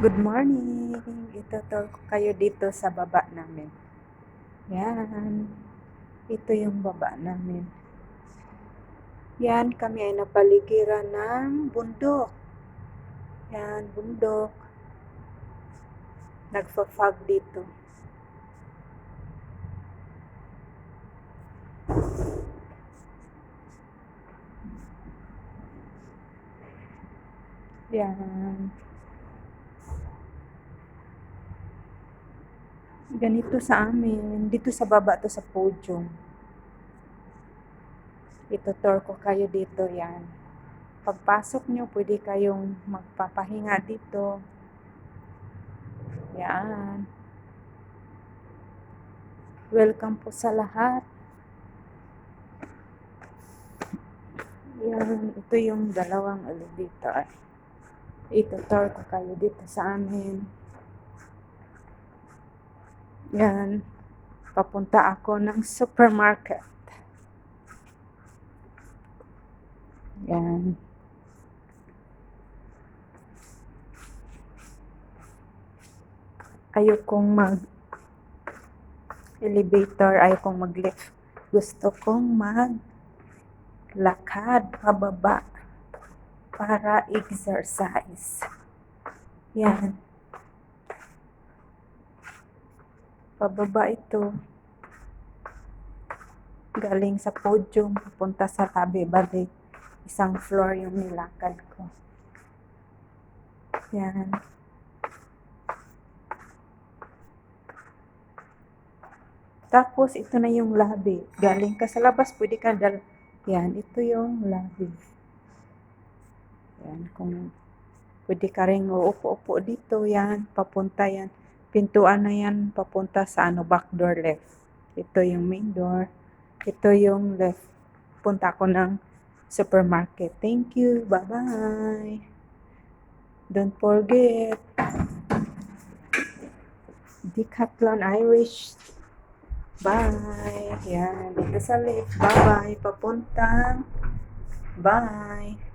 Good morning! Itutur ko kayo dito sa baba namin. Yan. Ito yung baba namin. Yan, kami ay napaligiran ng bundok. Yan, bundok. Nagfa-fog dito. Yan. Ganito sa amin. Dito sa baba to sa podium. Itutur ko kayo dito. Yan. Pagpasok nyo, pwede kayong magpapahinga dito. Yan. Welcome po sa lahat. Yan. Ito yung dalawang elevator. Itutur ko kayo dito sa amin. Yan. Papunta ako ng supermarket. Yan. Ayokong mag-elevator, ayokong mag-lift. Gusto kong maglakad pababa para exercise. Yan. Pababa ito. Galing sa podium, papunta sa tabi, balik. Isang floor yung nilakad ko. Yan. Tapos, ito na yung lobby. Galing ka sa labas, pwede ka yan, ito yung lobby. Yan, kung pwede ka rin uupo-upo dito, yan, papunta yan. Pintuan na yan, papunta sa back door left. Ito yung main door. Ito yung left. Punta ko ng supermarket. Thank you. Bye-bye. Don't forget. Decathlon Irish. Bye. Yan. Dito sa lift. Bye-bye. Papuntang. Bye.